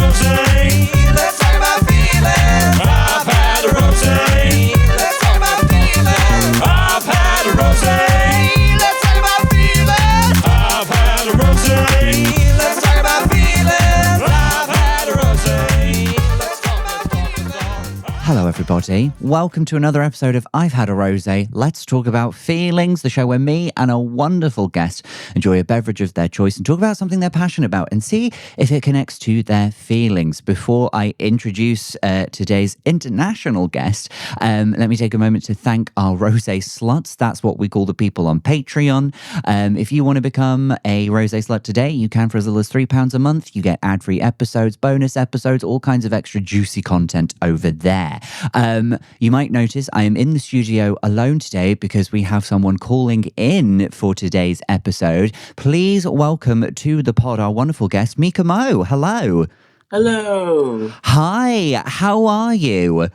rosé. Let's talk about feelings. I've had a rosé. Let's talk about feelings. I've had a rosé. Let's talk about feelings. I've had a rosé. Let's talk about feelings. I've had a rosé. Let's talk about feelings. Hello, everybody. Welcome to another episode of I've Had a Rosé. Let's talk about feelings, the show where me and a wonderful guest enjoy a beverage of their choice and talk about something they're passionate about and see if it connects to their feelings. Before I introduce today's international guest, let me take a moment to thank our Rosé sluts. That's what we call the people on Patreon. If you want to become a Rosé slut today, you can for as little as £3 a month. You get ad-free episodes, bonus episodes, all kinds of extra juicy content over there. You might notice I am in the studio alone today because we have someone calling in for today's episode. Please welcome to the pod our wonderful guest, Meka Mo. Hello. Hello. Hi, how are you?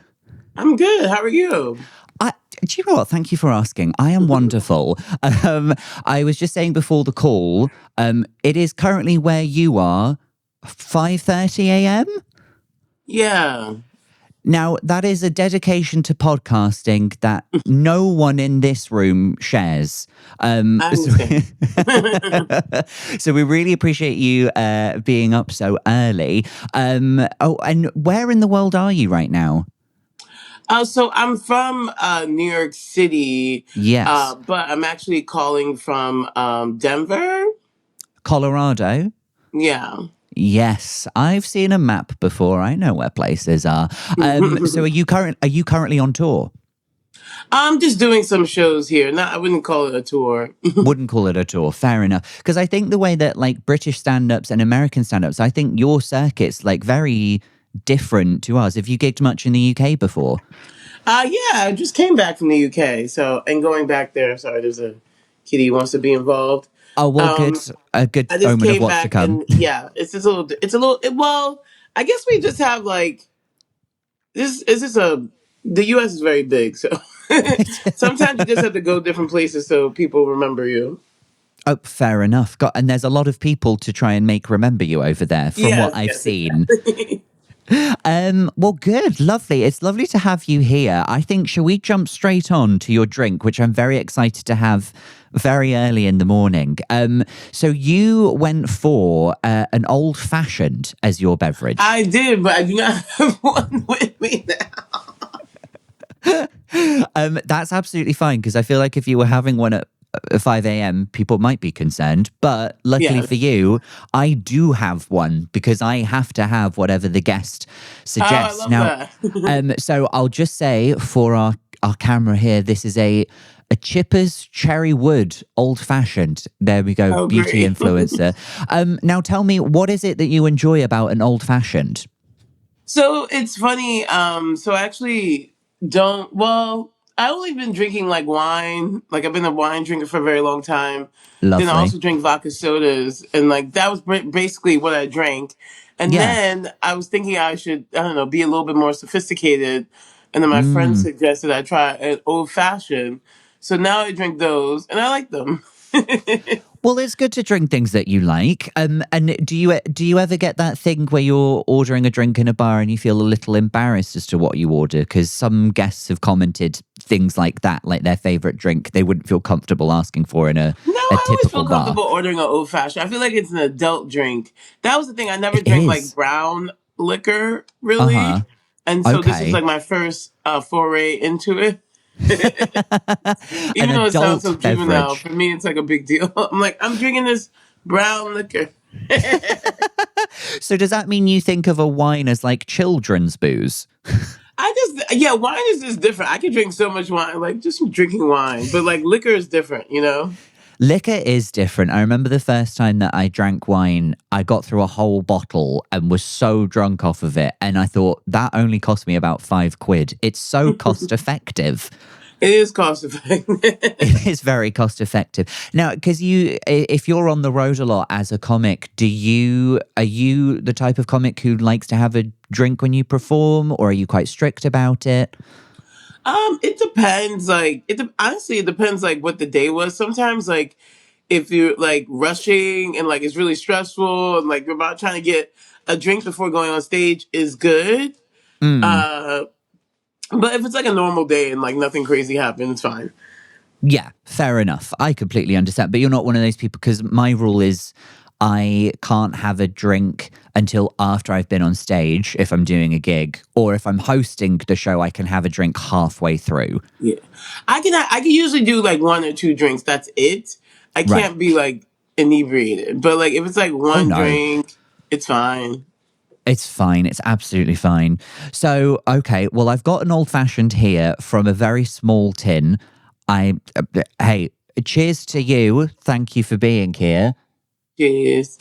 I'm good. How are you? Do you know what? Thank you for asking. I am wonderful. I was just saying before the call, it is currently where you are, 5:30 a.m.? Yeah. Now, that is a dedication to podcasting that no one in this room shares. I understand. So we really appreciate you being up so early. And where in the world are you right now? So I'm from New York City. Yes. But I'm actually calling from Denver. Colorado? Yeah. Yes, I've seen a map before. I know where places are. So are you currently on tour? I'm just doing some shows here. I wouldn't call it a tour. Wouldn't call it a tour. Fair enough. Because I think the way that like British stand-ups and American stand-ups, I think your circuit's like very different to us. Have you gigged much in the UK before? Yeah, I just came back from the UK. And going back there, sorry, there's a kitty who wants to be involved. Oh, well, good. A good I just omen of came what's to back come. and yeah, well, I guess we just have like the US is very big, so sometimes you just have to go different places so people remember you. Oh, fair enough. And there's a lot of people to try and make remember you over there from what I've seen. Exactly. Well, good. Lovely. It's lovely to have you here. I think, shall we jump straight on to your drink, which I'm very excited to have very early in the morning. So you went for an old-fashioned as your beverage. I did, but I do not have one with me now. That's absolutely fine, because I feel like if you were having one at 5 a.m, people might be concerned, but luckily for you, I do have one because I have to have whatever the guest suggests. Oh, I love that. So I'll just say for our camera here, this is a Chipper's Cherry Wood Old Fashioned. There we go, Oh, beauty great. influencer. Now tell me, what is it that you enjoy about an Old Fashioned? So it's funny. So I actually I only been drinking like wine. Like I've been a wine drinker for a very long time. Lovely. Then I also drink vodka sodas, and like that was basically what I drank. And then I was thinking I should, I don't know, be a little bit more sophisticated. And then my friend suggested I try an old fashioned. So now I drink those, and I like them. Well, it's good to drink things that you like. And do you ever get that thing where you're ordering a drink in a bar and you feel a little embarrassed as to what you order? Because some guests have commented things like that, like their favorite drink they wouldn't feel comfortable asking for in a I always typical feel bar. comfortable ordering an old fashioned. I feel like it's an adult drink. That was the thing. I never It drank is. like brown liquor, really. And so this Okay. is like my first foray into it. Even An though it sounds so adult juvenile, beverage. for me it's like a big deal. I'm like, I'm drinking this brown liquor. So does that mean you think of a wine as like children's booze? Wine is just different. I can drink so much wine, like just drinking wine. But like liquor is different, you know? Liquor is different. I remember the first time that I drank wine, I got through a whole bottle and was so drunk off of it. And I thought that only cost me about £5. It's so cost effective. It is cost effective. It is very cost effective. Now, because if you're on the road a lot as a comic, are you the type of comic who likes to have a drink when you perform, or are you quite strict about it? It depends. Honestly, it depends like what the day was. Sometimes like if you're like rushing and like it's really stressful and like you're about trying to get a drink before going on stage is good. Uh, but if it's like a normal day and like nothing crazy happened, it's fine. Yeah, fair enough. I completely understand. But you're not one of those people, because my rule is I can't have a drink until after I've been on stage if I'm doing a gig, or if I'm hosting the show, I can have a drink halfway through. Yeah, I can usually do like one or two drinks. That's it. I Right. can't be like inebriated. But like if it's like one no. drink, it's fine. It's fine. It's absolutely fine. So, okay. Well, I've got an old fashioned here from a very small tin. Hey, cheers to you. Thank you for being here. Cheers,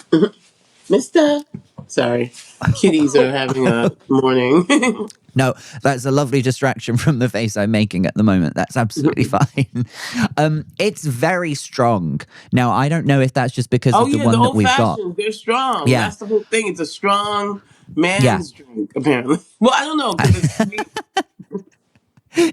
Mister. Sorry, kitties are having a morning. No, that's a lovely distraction from the face I'm making at the moment. That's absolutely fine. It's very strong. Now, I don't know if that's just because Oh of the yeah, one the that old we've got. fashions, they're strong. Yeah. That's the whole thing. It's a strong Yeah. man's drink, apparently. Well, I don't know because it's sweet.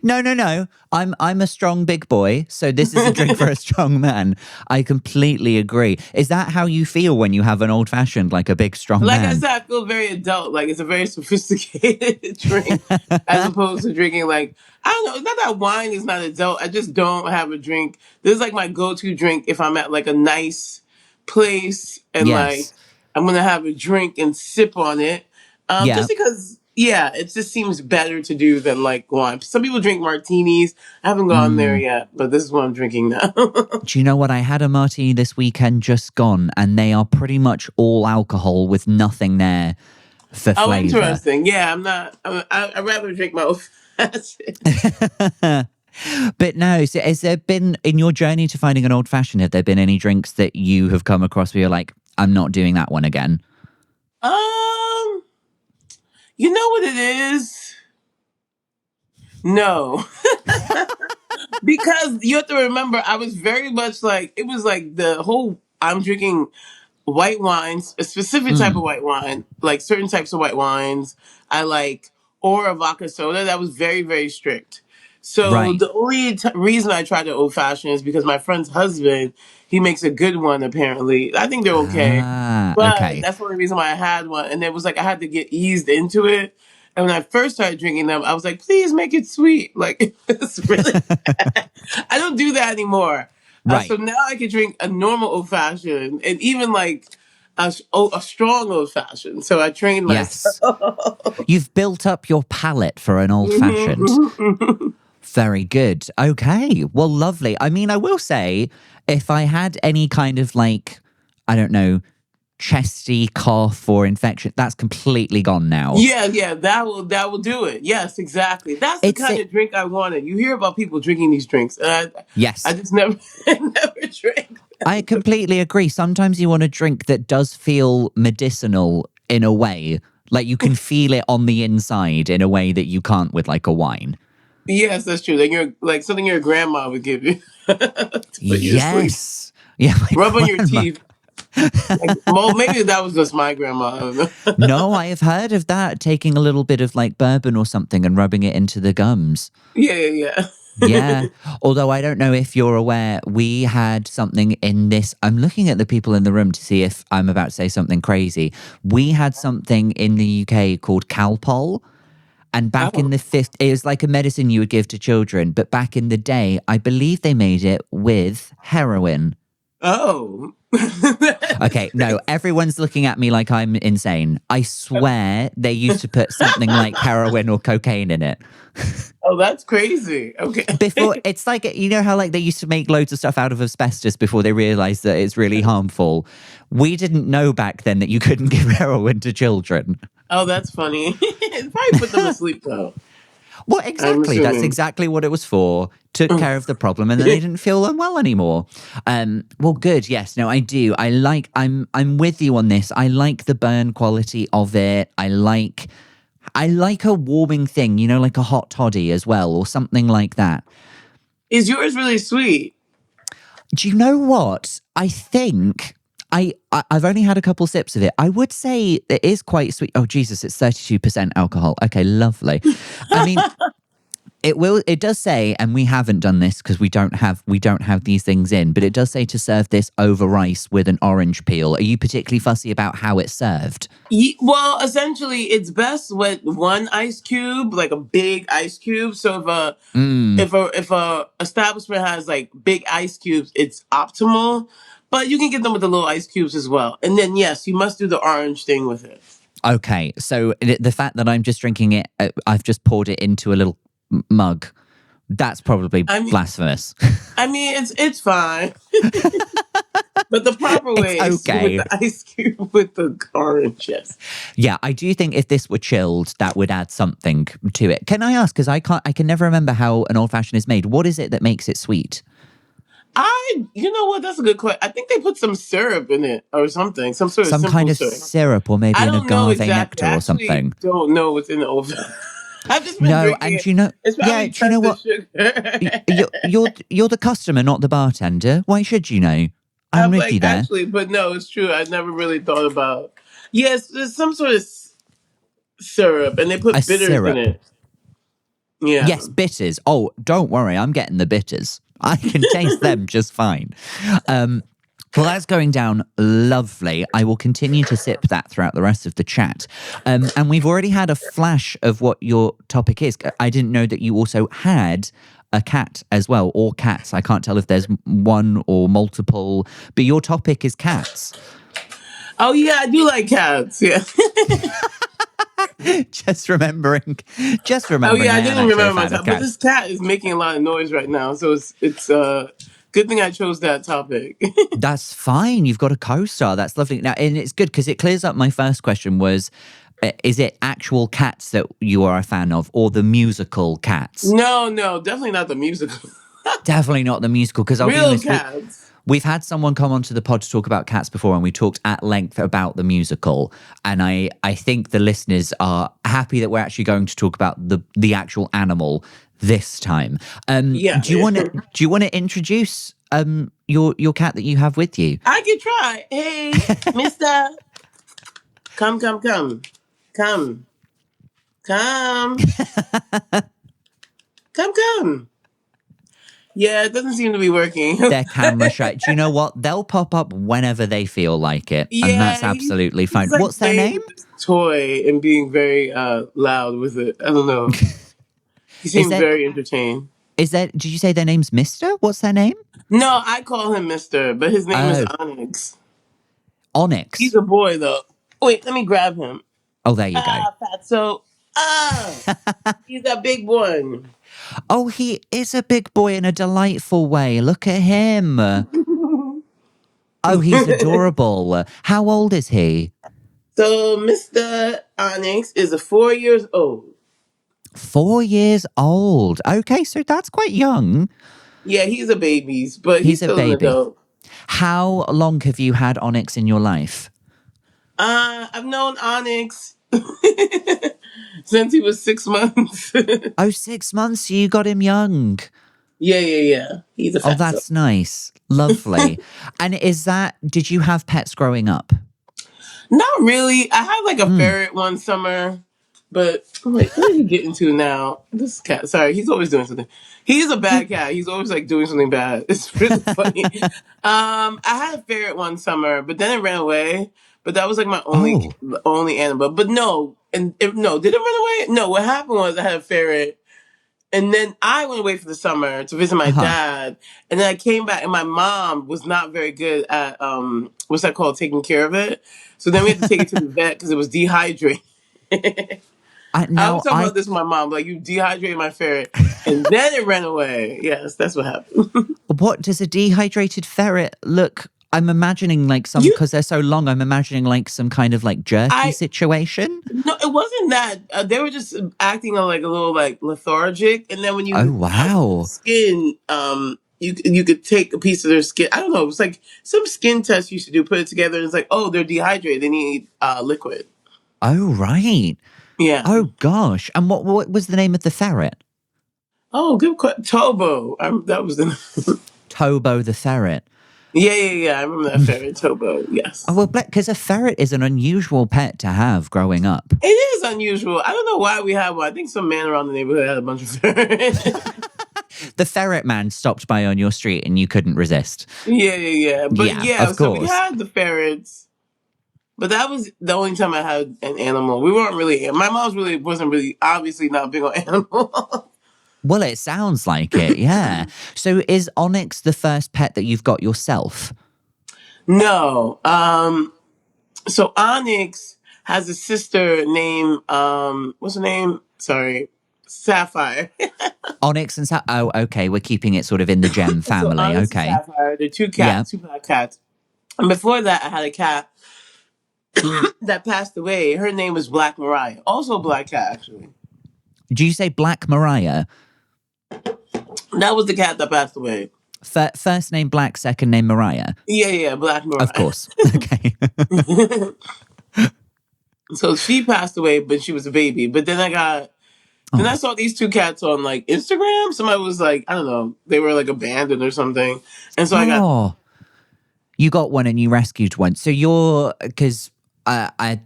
No. I'm a strong big boy, so this is a drink for a strong man. I completely agree. Is that how you feel when you have an old fashioned, like a big strong Like I man? said, I feel very adult. Like it's a very sophisticated drink, as opposed to drinking like I don't know. It's not that wine is not adult. I just don't have a drink. This is like my go-to drink if I'm at like a nice place and like Yes. I'm gonna have a drink and sip on it. Yeah. Just because, yeah, it just seems better to do than like wine. Some people drink martinis. I haven't gone there yet, but this is what I'm drinking now. Do you know what? I had a martini this weekend just gone, and they are pretty much all alcohol with nothing there for Oh, flavor. interesting. Yeah, I'm not. I'd rather drink my own fashioned. But no, so has there been, in your journey to finding an old fashioned, have there been any drinks that you have come across where you're like, I'm not doing that one again? You know what it is? No. Because you have to remember, I was very much like, it was like the whole, I'm drinking white wines, a specific type of white wine, like certain types of white wines. I like, or a vodka soda. That was very, very strict. So Right. the only reason I tried the old fashioned is because my friend's husband, he makes a good one apparently. I think they're okay. Ah, But okay. that's the only reason why I had one. And it was like I had to get eased into it. And when I first started drinking them, I was like, please make it sweet. Like, it's really bad. I don't do that anymore. Right. So now I can drink a normal old fashioned and even like a strong old fashioned. So I trained myself. Yes. You've built up your palate for an old fashioned. Very good. Okay. Well, lovely. I mean, I will say, if I had any kind of like, I don't know, chesty cough or infection, that's completely gone now. Yeah, that will do it. Yes, exactly. That's the kind of drink I wanted. You hear about people drinking these drinks, and Yes. I just never never drank. I completely agree. Sometimes you want a drink that does feel medicinal in a way. Like you can feel it on the inside in a way that you can't with like a wine. Yes, that's true. Like you're like something your grandma would give you. To put you to sleep. Yes. Yeah. Rub on your teeth. Like, well, maybe that was just my grandma. I don't know. No, I have heard of that. Taking a little bit of like bourbon or something and rubbing it into the gums. Yeah. Yeah. Although I don't know if you're aware, we had something in this. I'm looking at the people in the room to see if I'm about to say something crazy. We had something in the UK called Calpol. And back in the it was like a medicine you would give to children. But back in the day, I believe they made it with heroin. Oh. Okay, no, everyone's looking at me like I'm insane. I swear they used to put something like heroin or cocaine in it. Oh, that's crazy. Okay. Before, it's like, you know how like they used to make loads of stuff out of asbestos before they realized that it's really harmful. We didn't know back then that you couldn't give heroin to children. Oh, that's funny. It probably put them to sleep though. Well, exactly. That's exactly what it was for. Took care of the problem, and then they didn't feel unwell anymore. Well, good. Yes. No, I do. I'm with you on this. I like the burn quality of it. I like a warming thing, you know, like a hot toddy as well, or something like that. Is yours really sweet? Do you know what? I think I've only had a couple sips of it. I would say it is quite sweet. Oh, Jesus, it's 32% alcohol. Okay, lovely. I mean, It will. It does say, and we haven't done this because we don't have these things in. But it does say to serve this over rice with an orange peel. Are you particularly fussy about how it's served? Well, essentially, it's best with one ice cube, like a big ice cube. So if a establishment has like big ice cubes, it's optimal. But you can get them with the little ice cubes as well. And then yes, you must do the orange thing with it. Okay, so the fact that I'm just drinking it, I've just poured it into a little mug. That's probably blasphemous. I mean, it's fine. But the proper way is okay. with the ice cube with the orange, yes. Yeah, I do think if this were chilled, that would add something to it. Can I ask, because I can never remember how an old fashioned is made. What is it that makes it sweet? You know what? That's a good question. I think they put some syrup in it or something, some sort of some kind of syrup, or maybe an agave nectar or something. I don't know what's in the old. I've just been drinking and it. you know, It's yeah, do you know what? You're the customer, not the bartender. Why should you know? I'm with you there. Actually, but no, it's true. I never really thought about. Yes, there's some sort of syrup, and they put bitters in it. Yeah. Yes, bitters. Oh, don't worry, I'm getting the bitters. I can taste them just fine. Well, that's going down lovely. I will continue to sip that throughout the rest of the chat. And we've already had a flash of what your topic is. I didn't know that you also had a cat as well, or cats. I can't tell if there's one or multiple, but your topic is cats. Oh, yeah, I do like cats. Yeah. Just remembering. Oh, yeah, I didn't remember my topic. But this cat is making a lot of noise right now. So it's good thing I chose that topic. That's fine. You've got a co-star. That's lovely. Now, and it's good because it clears up my first question was, is it actual Cats that you are a fan of, or the musical Cats? No, definitely not the musical. Definitely not the musical, because real Cats. We've had someone come onto the pod to talk about Cats before, and we talked at length about the musical. And I think the listeners are happy that we're actually going to talk about the actual animal this time. Yeah. Do you want to introduce your cat that you have with you? I can try. Hey, Mister, come. Yeah, it doesn't seem to be working. Their camera shy. Do you know what? They'll pop up whenever they feel like it. Yeah, and that's absolutely fine. Like what's their name? Toy and being very loud with it. I don't know. He seems very entertained. Did you say their name's Mister? What's their name? No, I call him Mister, but his name is Onyx. Onyx? He's a boy, though. Wait, let me grab him. Oh, there you go. Fatso. He's a big one. Oh, he is a big boy in a delightful way. Look at him. Oh, he's adorable. How old is he? So, Mr. Onyx is 4 years old. 4 years old. Okay, so that's quite young. Yeah, he's a baby, but he's still a baby. An adult. How long have you had Onyx in your life? I've known Onyx since he was 6 months. Oh, 6 months? You got him young. Yeah. He's a fatso. Oh, that's nice. Lovely. And did you have pets growing up? Not really. I had like a ferret one summer, but what are you getting to now? This cat, sorry, he's always doing something. He's a bad cat. He's always like doing something bad. It's really funny. I had a ferret one summer, but then it ran away. But that was like my only animal. But did it run away? No, what happened was I had a ferret. And then I went away for the summer to visit my dad. And then I came back and my mom was not very good at, what's that called? Taking care of it. So then we had to take it to the vet because it was dehydrated. I was talking about this with my mom. Like, you dehydrated my ferret. And then it ran away. Yes, that's what happened. What does a dehydrated ferret look? I'm imagining like because they're so long, I'm imagining like some kind of like jerky situation. No, it wasn't that. They were just acting like a little like lethargic. And then when you skin, you could take a piece of their skin. I don't know. It was like some skin test you should do, put it together. And it's like, oh, they're dehydrated. They need liquid. Oh, right. Yeah. Oh, gosh. And what was the name of the ferret? Oh, good question. Tobo. That was the name. Tobo the ferret. Yeah. I remember that ferret Tobo. Oh, Yes. well, because a ferret is an unusual pet to have growing up. It is unusual. I don't know why we have one. I think some man around the neighborhood had a bunch of ferrets. The ferret man stopped by on your street and you couldn't resist. Yeah. But Yeah, yeah, of so we course. had the ferrets. But that was the only time I had an animal. We weren't really. My mom's really wasn't really obviously not big on animals. Well, it sounds like it, yeah. So is Onyx the first pet that you've got yourself? No. So Onyx has a sister named what's her name? Sorry, Sapphire. Onyx and oh, okay. We're keeping it sort of in the gem So family. Onyx and Okay. Sapphire. They're two Yeah. cats, two black cats. And before that, I had a cat that passed away. Her name was Black Mariah, also a black cat actually. Do you say Black Mariah? That was the cat that passed away. First name Black, second name Mariah. Yeah, Black Mariah. Of course. Okay. So she passed away, but she was a baby. But then I saw these two cats on like Instagram. Somebody was like, I don't know, they were like abandoned or something. And so I got you got one and you rescued one. So you're, because I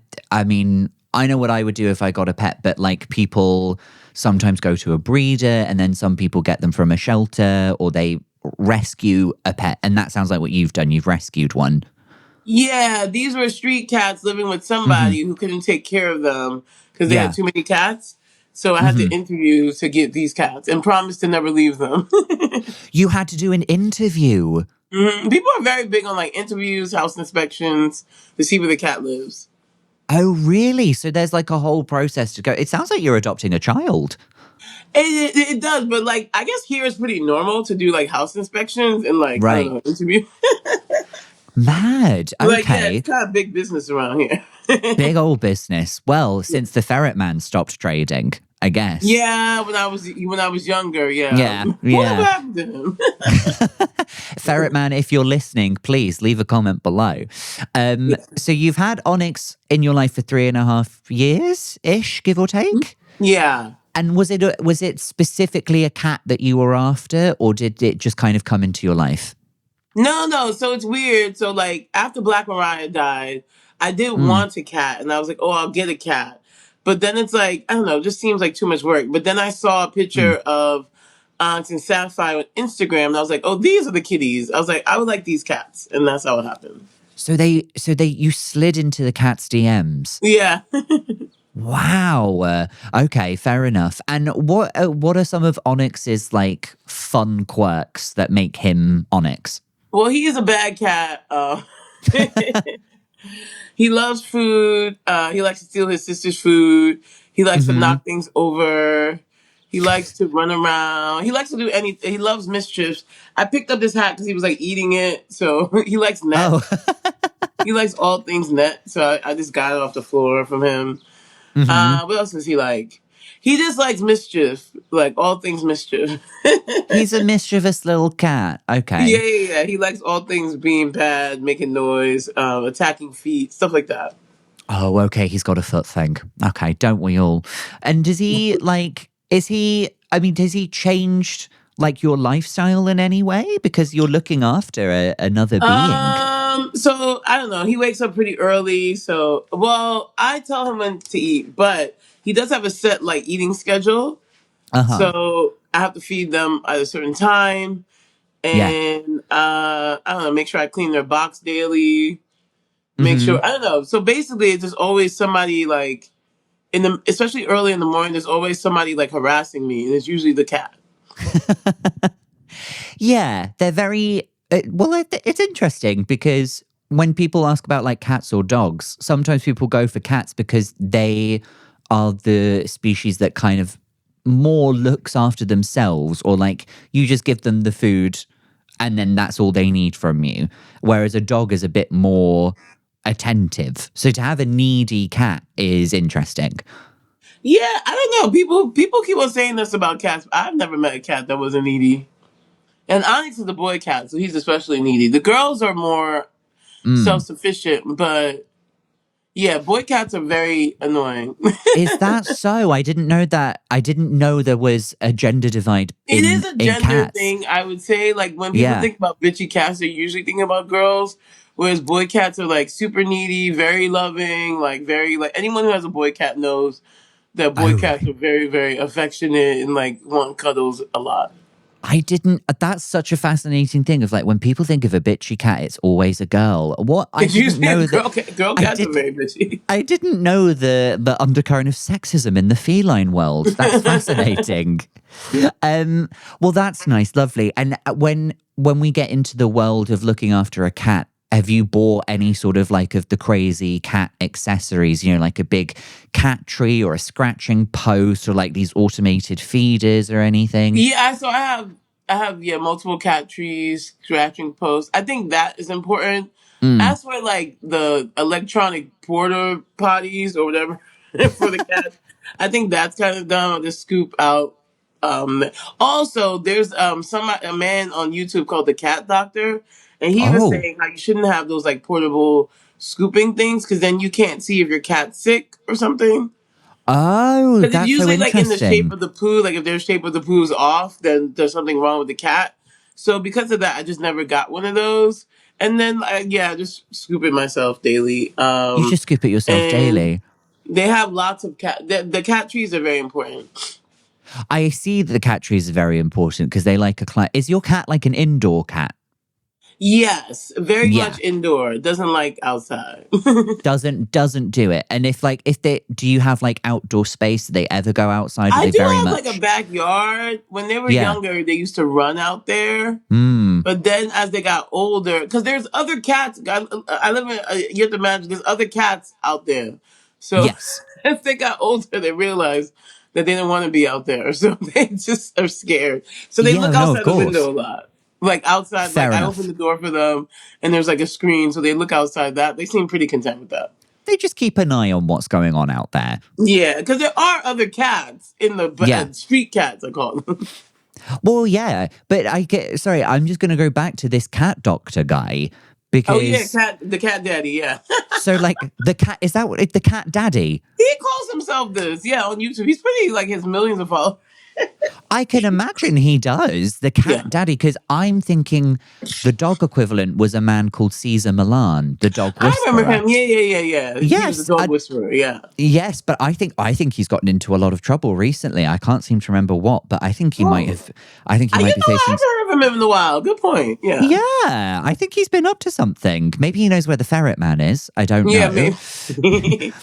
mean, I know what I would do if I got a pet, but like people sometimes go to a breeder and then some people get them from a shelter or they rescue a pet. And that sounds like what you've done. You've rescued one. Yeah, these were street cats living with somebody who couldn't take care of them because they had too many cats. So I had to interview to get these cats and promise to never leave them. You had to do an interview. People are very big on like interviews, house inspections to see where the cat lives. Oh, really? So there's like a whole process to go. It sounds like you're adopting a child. It does, but like I guess here it's pretty normal to do like house inspections and like I don't know, interview. Mad. Okay. Like, yeah, it's kind of big business around here. Big old business. Well, since the ferret man stopped trading, I guess. Yeah, when I was younger, yeah. What happened to him? Ferret man, if you're listening, please leave a comment below. So you've had Onyx in your life for 3.5 years-ish, give or take? Yeah. And was it specifically a cat that you were after, or did it just kind of come into your life? No. So it's weird. So like after Black Mariah died, I did want a cat, and I was like, oh, I'll get a cat. But then it's like, I don't know, it just seems like too much work. But then I saw a picture of Onyx and Sapphire on Instagram, and I was like, oh, these are the kitties. I was like, I would like these cats, and that's how it happened. So you slid into the cat's DMs. Yeah. Wow. Okay, fair enough. And what are some of Onyx's like fun quirks that make him Onyx? Well, he is a bad cat. He loves food. He likes to steal his sister's food. He likes to knock things over. He likes to run around. He likes to do anything. He loves mischief. I picked up this hat because he was like eating it. So he likes net. Oh. He likes all things net. So I just got it off the floor from him. What else does he like? He just likes mischief, like all things mischief. He's a mischievous little cat. Okay. Yeah. He likes all things being bad, making noise, attacking feet, stuff like that. Oh, okay. He's got a foot thing. Okay, don't we all? And does he has he changed like your lifestyle in any way? Because you're looking after another being. So I don't know. He wakes up pretty early. So, well, I tell him when to eat, but he does have a set like eating schedule. So I have to feed them at a certain time, and I don't know. Make sure I clean their box daily. Make sure I don't know. So basically, it's just always somebody like especially early in the morning. There's always somebody like harassing me, and it's usually the cat. Yeah, they're very. It's interesting because when people ask about like cats or dogs, sometimes people go for cats because they are the species that kind of more looks after themselves, or like you just give them the food and then that's all they need from you. Whereas a dog is a bit more attentive. So to have a needy cat is interesting. Yeah, I don't know. People keep on saying this about cats. I've never met a cat that wasn't needy. And Onyx is a boy cat, so he's especially needy. The girls are more self-sufficient, but Yeah, boy cats are very annoying. Is that so? I didn't know that. I didn't know there was a gender divide It is a in gender cats. thing, I would say. Like when people Yeah. think about bitchy cats, they're usually thinking about girls, whereas boy cats are like super needy, very loving, like very like anyone who has a boy cat knows that boy Oh, cats are very, very affectionate and like want cuddles a lot. I didn't. That's such a fascinating thing of like when people think of a bitchy cat, it's always a girl. What I It's didn't usually know that. girl I cats are did. very bitchy. I didn't know the undercurrent of sexism in the feline world. That's fascinating. Well, that's nice, lovely. And when we get into the world of looking after a cat, have you bought any sort of like of the crazy cat accessories? You know, like a big cat tree or a scratching post or like these automated feeders or anything? Yeah, so I have yeah multiple cat trees, scratching posts. I think that is important. Mm. As for like the electronic porter potties or whatever for the cats, I think that's kind of dumb. I'll just scoop out. Um, Also, there's a man on YouTube called the Cat Doctor, and he was Oh, saying how you shouldn't have those like portable scooping things because then you can't see if your cat's sick or something. oh, Because it's that's so usually like in the shape interesting. of the poo. Like if their shape of the poo's off, then there's something wrong with the cat. So because of that, I just never got one of those. And then yeah, just scoop it myself daily. You just scoop it yourself And daily. they have lots of cat. The cat trees are very important. I see that the cat trees are very important because they like a Is your cat like an indoor cat? Yes, very Yeah. much indoor. Doesn't like outside. Doesn't do it. And if they do you have like outdoor space? Do they ever go outside? Are I they do very have like a much? backyard. When they were Yeah. younger, they used to run out there. Mm. But then as they got older, because there's other cats, I live in, you have to imagine, there's other cats out there. So Yes. as they got older, they realized that they didn't want to be out there. So they just are scared. So they Yeah, look no, of outside the window course. a lot. Like outside, like Fair I open enough. the door for them and there's like a screen. So they look outside that. They seem pretty content with that. They just keep an eye on what's going on out there. Yeah, because there are other cats in the Yeah. street cats, I call them. Well, yeah, but I get sorry, I'm just gonna go back to this cat doctor guy Oh yeah, because the cat daddy, yeah. so like the cat is that what the cat daddy? He calls himself this, yeah, on YouTube. He's pretty like his millions of followers. I can imagine he does, the Yeah, cat daddy, because I'm thinking the dog equivalent was a man called Caesar Milan, the dog I remember whisperer. him. Yeah. He was a Yes, dog whisperer. Yeah. yes, but I think he's gotten into a lot of trouble recently. I can't seem to remember what, but I think he might Oh, have. I think he might be I facing. haven't heard of him in a while. Good point. Yeah. Yeah, I think he's been up to something. Maybe he knows where the ferret man is. I don't Yeah, know. maybe.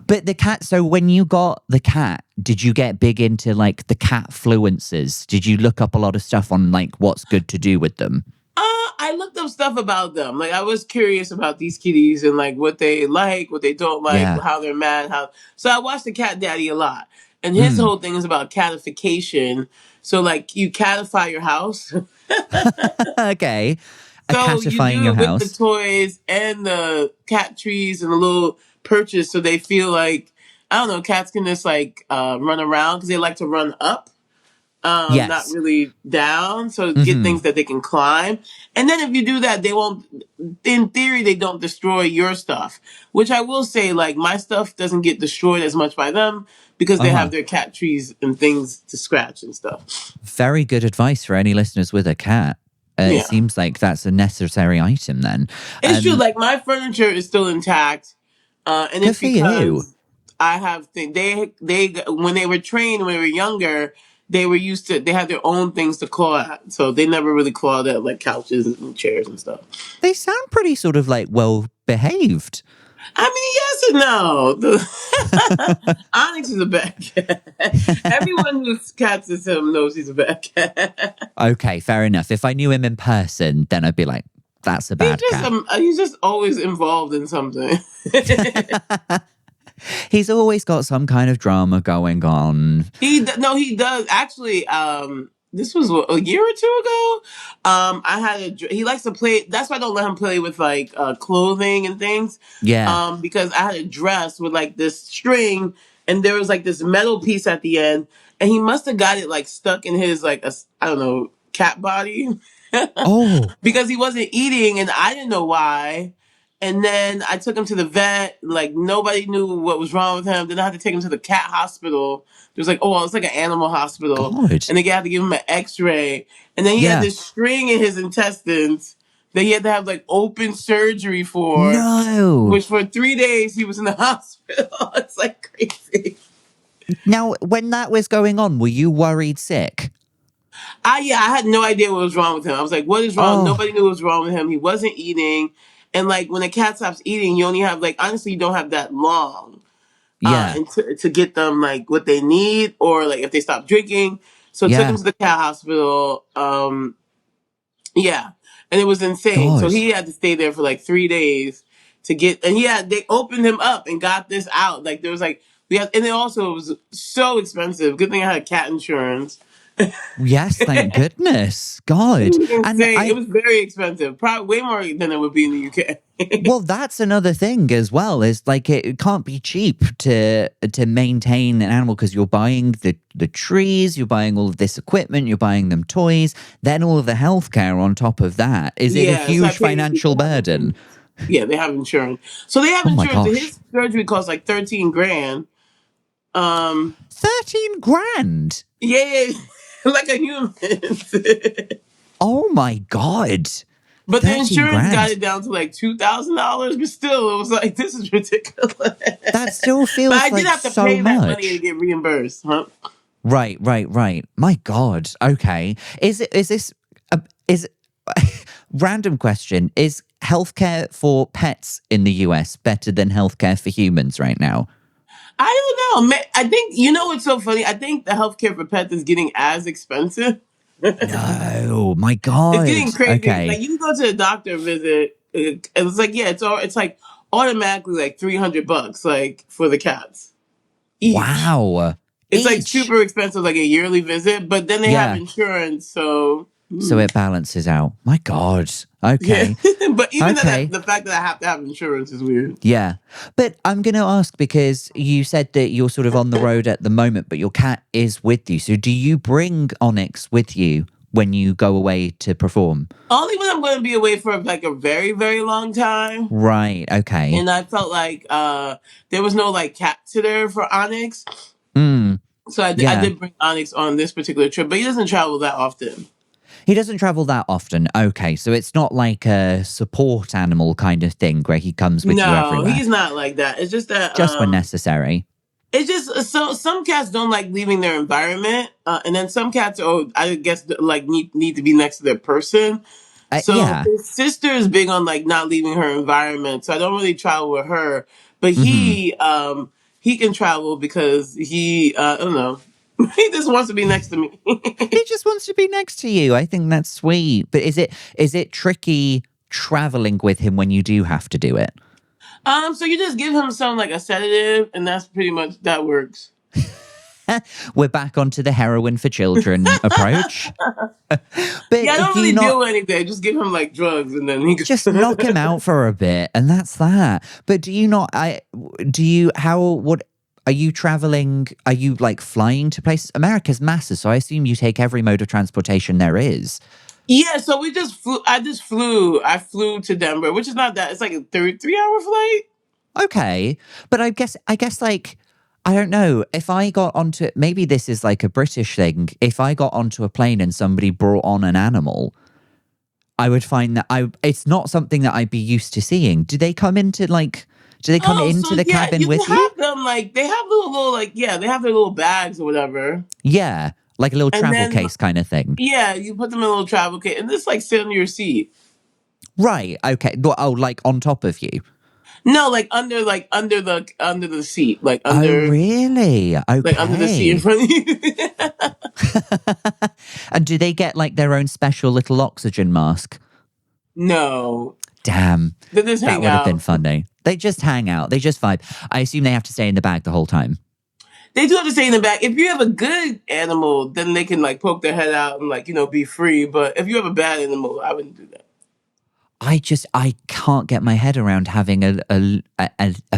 But the cat, so when you got the cat, did you get big into like the cat fluences? Did you look up a lot of stuff on like what's good to do with them? I looked up stuff about them. Like I was curious about these kitties and like, what they don't like, Yeah. how they're mad, how. So I watched the Cat Daddy a lot, and his Mm. whole thing is about catification. So like you catify your house. Okay. A So you catifying do your it with the house. toys and the cat trees and the little perches, so they feel like I don't know. Cats can just like run around because they like to run up, not Yes. really down. So get Hmm. things that they can climb. And then if you do that, they won't. In theory, they don't destroy your stuff. Which I will say, like my stuff doesn't get destroyed as much by them because they Uh-huh. have their cat trees and things to scratch and stuff. Very good advice for any listeners with a cat. It Yeah. seems like that's a necessary item then. It's true. Like my furniture is still intact, and Good it's for you. because I have they when they were trained when they were younger, they were used to they had their own things to claw at, so they never really clawed at like couches and chairs and stuff. They sound pretty sort of like well behaved. I mean, yes and no. Onyx is a bad cat. Everyone who cats him knows he's a bad cat. Okay, fair enough. If I knew him in person, then I'd be like, that's a bad cat. He's just always involved in something. He's always got some kind of drama going on. He does actually. This was a year or two ago. I had he likes to play. That's why I don't let him play with like clothing and things. Yeah. Because I had a dress with like this string, and there was like this metal piece at the end, and he must have got it like stuck in his like I don't know cat body Oh, because he wasn't eating, and I didn't know why. And then I took him to the vet. Like nobody knew what was wrong with him. Then I had to take him to the cat hospital. There was like, oh, well, it's like an animal hospital. God. And they had to give him an X-ray. And then he had Yeah. this string in his intestines that he had to have like open surgery for. No. Which for 3 days he was in the hospital. It's like crazy. Now, when that was going on, were you worried sick? I had no idea what was wrong with him. I was like, what is wrong? Oh, Nobody knew what was wrong with him. He wasn't eating. And like when a cat stops eating, you only have like honestly you don't have that long yeah. and to get them like what they need or like if they stop drinking. So I took him Yeah. to the cat hospital. Yeah. And it was insane. So God. he had to stay there for like 3 days to get and they opened him up and got this out. Like there was like and it also was so expensive. Good thing I had cat insurance. Yes, thank goodness. God. It was And insane. It was very expensive. Probably way more than it would be in the UK. well, that's another thing as well, is like it can't be cheap to maintain an animal because you're buying the trees, you're buying all of this equipment, you're buying them toys, then all of the healthcare on top of that. Is it a So I huge paid financial burden? Yeah, they have insurance. So they have Oh my insurance. And gosh. his surgery costs like 13 grand. 13 grand. Yeah, like a human. Oh my God. But the 13 insurance grand. got it down to like $2,000. But still, it was like, this is ridiculous. That still feels But I like did have to so pay that money much. to get reimbursed, huh? Right. My God. Okay. Is random question. Is healthcare for pets in the US better than healthcare for humans right now? I don't know. I think, you know what's so funny? I think the healthcare for pets is getting as expensive. No, my It's God. getting crazy. Okay. Like you can go to a doctor visit. It's like it's like automatically like $300 like for the cats each. Wow. It's like Each. super expensive, like a yearly visit. But then they have Yeah. insurance, so So it balances out. My God. yeah. Okay. But even Okay. the fact that I have to have insurance is weird. Yeah. But I'm going to ask because you said that you're sort of on the road at the moment, but your cat is with you. So do you bring Onyx with you when you go away to perform? Only when I'm going to be away for like a very very long time. Right. Okay. And I felt like there was no like cat sitter for Onyx. Mm, So I yeah. did bring Onyx on this particular trip, but he doesn't travel that often. He doesn't travel that often. Okay. So it's not like a support animal kind of thing where he comes with you No, everywhere. he's not like that. It's just that Just when necessary. it's just so some cats don't like leaving their environment, and then some cats, I guess, like need to be next to their person. So Yeah. his sister is big on like not leaving her environment, so I don't really travel with her. But Mm-hmm. he can travel because he I don't know, he just wants to be next to me. He just wants to be next to you. I think that's sweet. But is it tricky traveling with him when you do have to do it? So you just give him some like a sedative, and that's pretty much that works. We're back onto the heroin for children approach. But Yeah, I don't do you really not do anything. Just give him like drugs, and then he goes. just knock him out for a bit, and that's that. But do you not? What are you traveling? Are you like flying to places? America's massive, so I assume you take every mode of transportation there is. Yeah, so we just flew. I flew to Denver, which is not that. It's like a 3 hour flight. Okay, but I guess like. I don't know if I got onto maybe this is like a British thing. If I got onto a plane and somebody brought on an animal, I would find that it's not something that I'd be used to seeing. Do they come into the cabin you with can you? have them like they have little like they have their little bags or whatever, Yeah, like a little and travel then case kind of thing. yeah, you put them in a little travel kit and just like sit on your seat. Right. Okay. Oh, like on top of you. No, like under the seat, like Oh, under really? Okay. like under the seat in front of you. And do they get like their own special little oxygen mask? No, Damn. they just That hang would have out. been funny. They just hang out. They just vibe. I assume they have to stay in the bag the whole time. They do have to stay in the back. If you have a good animal, then they can like poke their head out and like be free. But if you have a bad animal, I wouldn't do that. I can't get my head around having a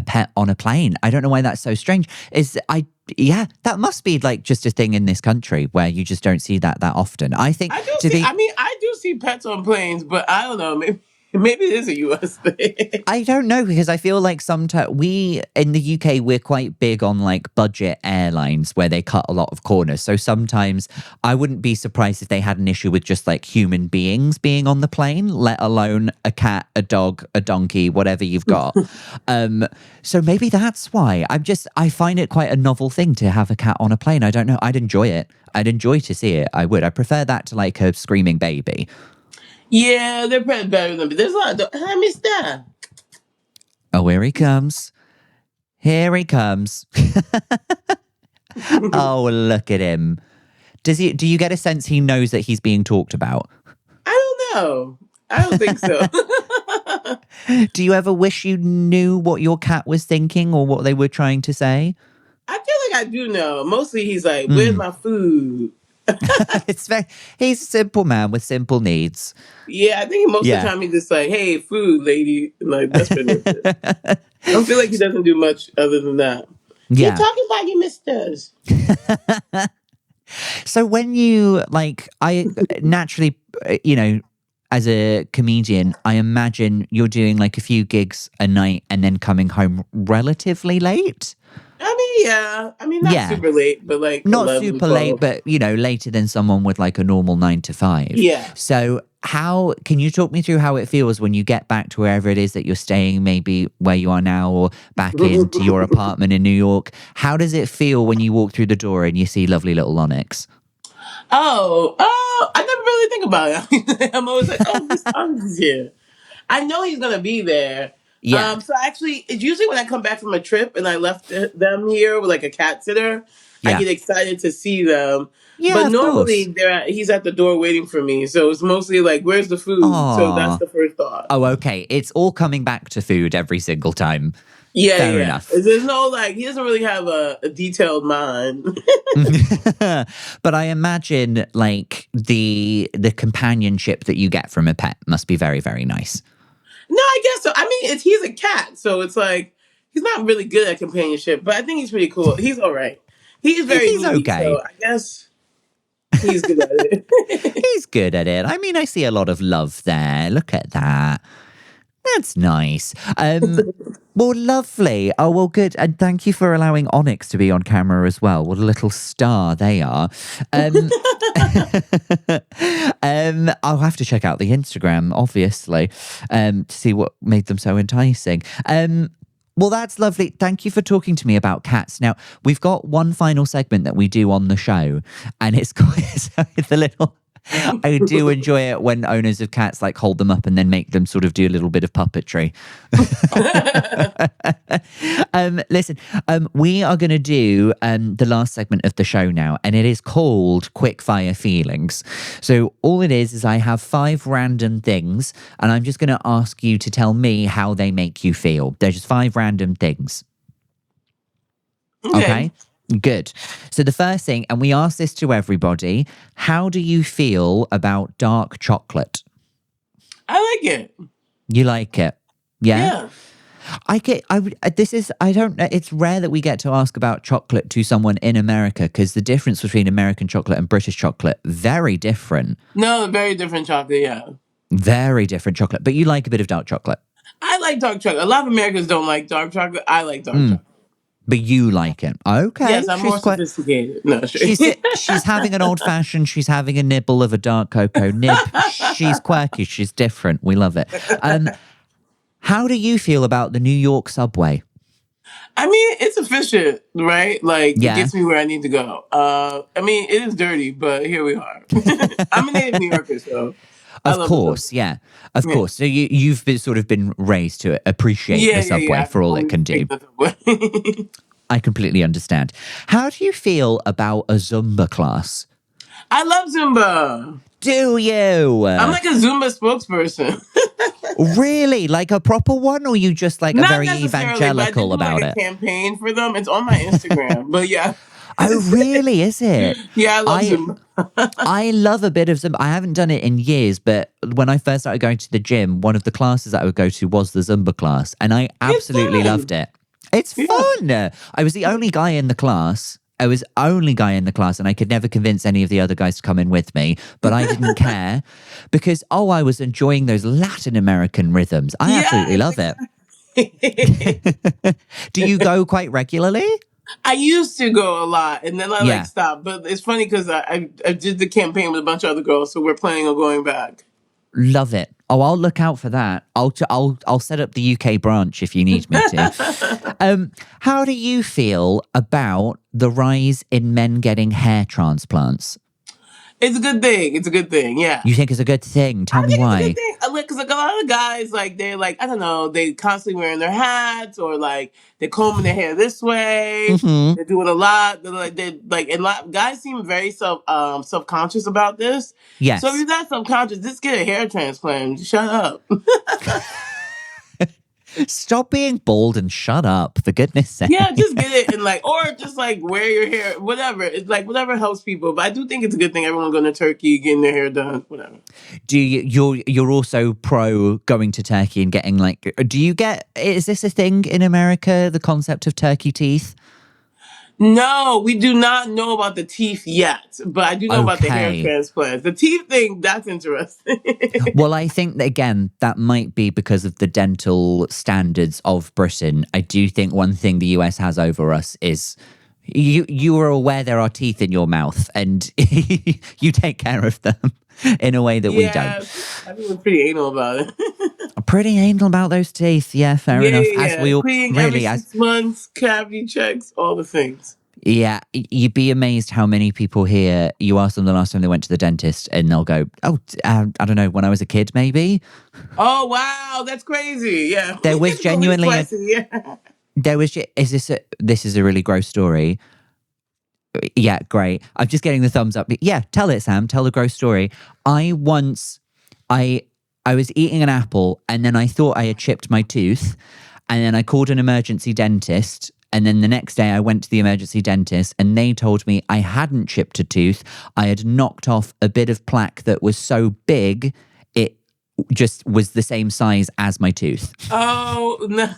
pet on a plane. I don't know why that's so strange. That must be like just a thing in this country where you just don't see that often. I think I do see pets on planes, but I don't know. Maybe Maybe it is a US thing. I don't know, because I feel like sometimes we in the UK, we're quite big on like budget airlines where they cut a lot of corners. So sometimes I wouldn't be surprised if they had an issue with just like human beings being on the plane, let alone a cat, a dog, a donkey, whatever you've got. So maybe that's why. I find it quite a novel thing to have a cat on a plane. I don't know. I'd enjoy it. I'd enjoy to see it. I would. I prefer that to like a screaming baby. Yeah, they're probably better than me. There's a lot of hi, Mister. Oh, here he comes. Here he comes. Oh, look at him. Do you get a sense he knows that he's being talked about? I don't know. I don't think so. Do you ever wish you knew what your cat was thinking or what they were trying to say? I feel like I do know. Mostly he's like, where's my food? He's a simple man with simple needs. Yeah, I think most of the time he's just like, hey, food, lady. Like, that's pretty much it. I don't feel like he doesn't do much other than that. Yeah. You're talking about your misters. So when you, like, I naturally, as a comedian, I imagine you're doing like a few gigs a night and then coming home relatively late. I mean, yeah. I mean, not super late, but like not 11, super 12. late, but later than someone with like a normal 9 to 5. Yeah. So how can you talk me through how it feels when you get back to wherever it is that you're staying, maybe where you are now or back into your apartment in New York? How does it feel when you walk through the door and you see lovely little Onyx? Oh, I never really think about it. I'm always like, oh, this Onyx is here. I know he's going to be there. Yeah. So actually, it's usually when I come back from a trip and I left them here with like a cat sitter, I get excited to see them. Yeah, but of normally he's at the door waiting for me. So it's mostly like, where's the food? Aww. So that's the first thought. Oh, okay. It's all coming back to food every single time. Yeah, Fair enough. There's no like, he doesn't really have a detailed mind. But I imagine like the companionship that you get from a pet must be very, very nice. No, I guess so. I mean, he's a cat, so it's like he's not really good at companionship, but I think he's pretty cool. He's all right. He's needy, okay. So I guess he's good at it. He's good at it. I mean, I see a lot of love there. Look at that. That's nice. Well, lovely. Oh, well, good. And thank you for allowing Onyx to be on camera as well. What a little star they are. I'll have to check out the Instagram, obviously, to see what made them so enticing. Well, that's lovely. Thank you for talking to me about cats. Now, we've got one final segment that we do on the show, and it's the little... I do enjoy it when owners of cats like hold them up and then make them sort of do a little bit of puppetry. Listen, we are going to do the last segment of the show now, and it is called Quickfire Feelings. So all it is I have 5 random things, and I'm just going to ask you to tell me how they make you feel. They're just 5 random things. Okay? Good. So the first thing, and we ask this to everybody, how do you feel about dark chocolate? I like it. You like it? Yeah. It's rare that we get to ask about chocolate to someone in America, because the difference between American chocolate and British chocolate, very different. No, very different chocolate, yeah. Very different chocolate. But you like a bit of dark chocolate. I like dark chocolate. A lot of Americans don't like dark chocolate. I like dark chocolate. But you like it. Okay. Yes, I'm more sophisticated. No, she's having an old-fashioned, she's having a nibble of a dark cocoa nib. She's quirky, she's different. We love it. How do you feel about the New York subway? I mean, it's efficient, right? Like, it gets me where I need to go. I mean, it is dirty, but here we are. I'm a native New Yorker, so... Of course, yeah. Of course. So you've been raised to appreciate the subway for all it can do. I completely understand. How do you feel about a Zumba class? I love Zumba. Do you? I'm like a Zumba spokesperson. Really? Like a proper one, or you just like a very evangelical but I about like a campaign for them. It's on my Instagram. But yeah. Oh, really? Is it? Yeah, I love Zumba. I love a bit of Zumba. I haven't done it in years, but when I first started going to the gym, one of the classes that I would go to was the Zumba class, and I absolutely loved it. It's fun. I was the only guy in the class, I was only guy in the class and I could never convince any of the other guys to come in with me, but I didn't care because, I was enjoying those Latin American rhythms. I absolutely love it. Do you go quite regularly? I used to go a lot, and then I Yeah. stopped. But it's funny because I did the campaign with a bunch of other girls, so we're planning on going back. Love it. Oh, I'll look out for that. I'll set up the UK branch if you need me to. How do you feel about the rise in men getting hair transplants? It's a good thing. It's a good thing. Yeah. You think it's a good thing? Tell me why. Because a lot of guys, they're I don't know, they constantly wearing their hats or they're combing their hair this way. Mhm. They're doing a lot. And guys seem very self conscious about this. Yes. So if you're not self conscious, just get a hair transplant. Shut up. Stop being bald and shut up, for goodness sake. Yeah, just get it and or just wear your hair, whatever. It's whatever helps people. But I do think it's a good thing everyone going to Turkey, getting their hair done, whatever. Do you're also pro going to Turkey and getting do you get, is this a thing in America, the concept of turkey teeth? No, we do not know about the teeth yet, but I do know about the hair transplants. The teeth thing, that's interesting. Well, I think that, again, that might be because of the dental standards of Britain. I do think one thing the US has over us is you are aware there are teeth in your mouth and you take care of them in a way that we don't. I think we're pretty anal about it. Pretty anal about those teeth. Yeah, fair enough. As we all cleaning every 6 months, cavity checks, all the things. Yeah, you'd be amazed how many people here, you ask them the last time they went to the dentist and they'll go, I don't know, when I was a kid, maybe. Oh, wow, that's crazy. Yeah. There was genuinely, this is a really gross story. Yeah, great. I'm just getting the thumbs up. Yeah, tell it, Sam. Tell the gross story. I was eating an apple and then I thought I had chipped my tooth and then I called an emergency dentist. And then the next day I went to the emergency dentist and they told me I hadn't chipped a tooth. I had knocked off a bit of plaque that was so big, it just was the same size as my tooth. Oh, no.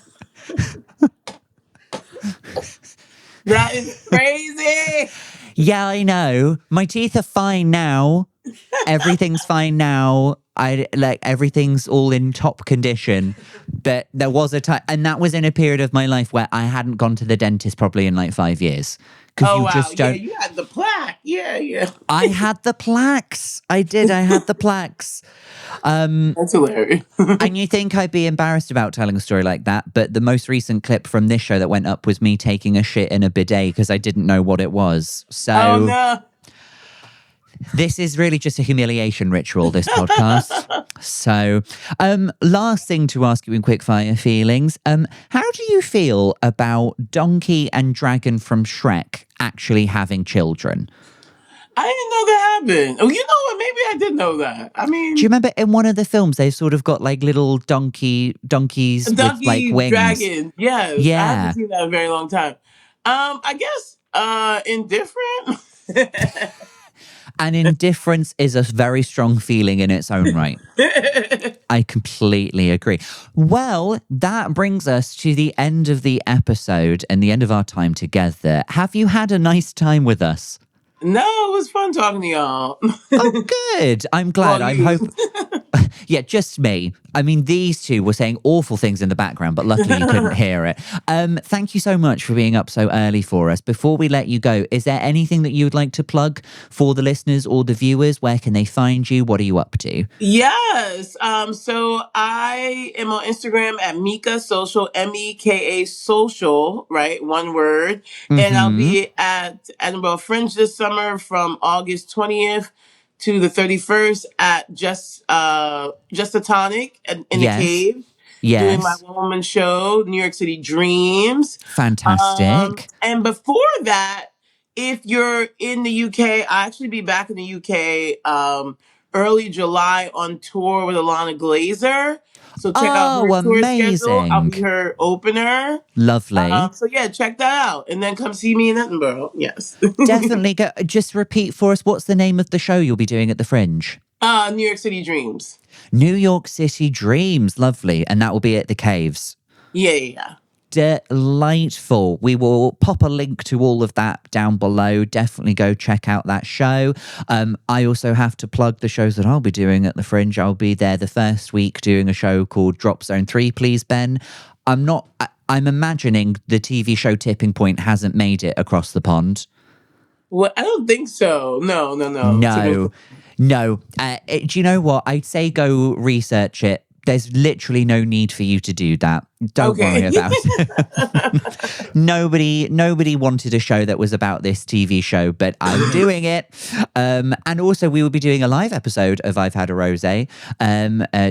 That is crazy. Yeah, I know. My teeth are fine now. Everything's fine now. Everything's all in top condition. But there was a time, and that was in a period of my life where I hadn't gone to the dentist probably in 5 years. Oh, wow. Yeah, you had the plaque. Yeah. I had the plaques. I did. I had the plaques. That's hilarious. And you think I'd be embarrassed about telling a story like that, but the most recent clip from this show that went up was me taking a shit in a bidet because I didn't know what it was. So, oh, no. This is really just a humiliation ritual, this podcast. So, last thing to ask you in quickfire feelings. How do you feel about Donkey and Dragon from Shrek actually having children? I didn't know that happened. Oh, you know what? Maybe I did know that. I mean, do you remember in one of the films they've sort of got little donkeys with wings? Dragon. Yes. Yeah. I haven't seen that in a very long time. I guess indifferent. And indifference is a very strong feeling in its own right. I completely agree. Well, that brings us to the end of the episode and the end of our time together. Have you had a nice time with us? No, it was fun talking to y'all. Oh, good. I'm glad. I hope. Yeah, just me. I mean, these two were saying awful things in the background, but luckily you couldn't hear it. Thank you so much for being up so early for us. Before we let you go, is there anything that you would like to plug for the listeners or the viewers? Where can they find you? What are you up to? Yes. So I am on Instagram at Meka Social, Meka Social, right? One word. Mm-hmm. And I'll be at Edinburgh Fringe this summer from August 20th to the 31st at Just a Tonic in the Cave. Yes. Doing my one-woman show, New York City Dreams. Fantastic. And before that, if you're in the UK, I'll actually be back in the UK early July on tour with Alana Glazer. So check out her tour schedule. I'll be her opener. Lovely. So yeah, check that out. And then come see me in Edinburgh. Yes. Definitely. Just repeat for us, what's the name of the show you'll be doing at the Fringe? New York City Dreams. New York City Dreams. Lovely. And that will be at the Caves. Yeah. delightful. We will pop a link to all of that down below. Definitely go check out that show. I also have to plug the shows that I'll be doing at the Fringe. I'll be there the first week doing a show called Drop Zone 3, Please Ben. I'm imagining the TV show Tipping Point hasn't made it across the pond. Well, I don't think so. No. No. Do you know what? I'd say go research it. There's literally no need for you to do that. Don't worry about it. Nobody wanted a show that was about this TV show, but I'm doing it. And also, we will be doing a live episode of I've Had a Rosé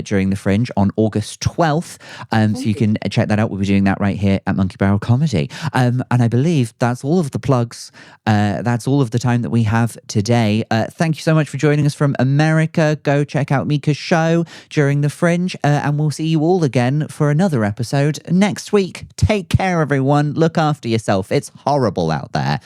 during the Fringe on August 12th. So you can check that out. We'll be doing that right here at Monkey Barrel Comedy. And I believe that's all of the plugs. That's all of the time that we have today. Thank you so much for joining us from America. Go check out Meka's show during the Fringe. And we'll see you all again for another episode next week. Take care, everyone. Look after yourself. It's horrible out there.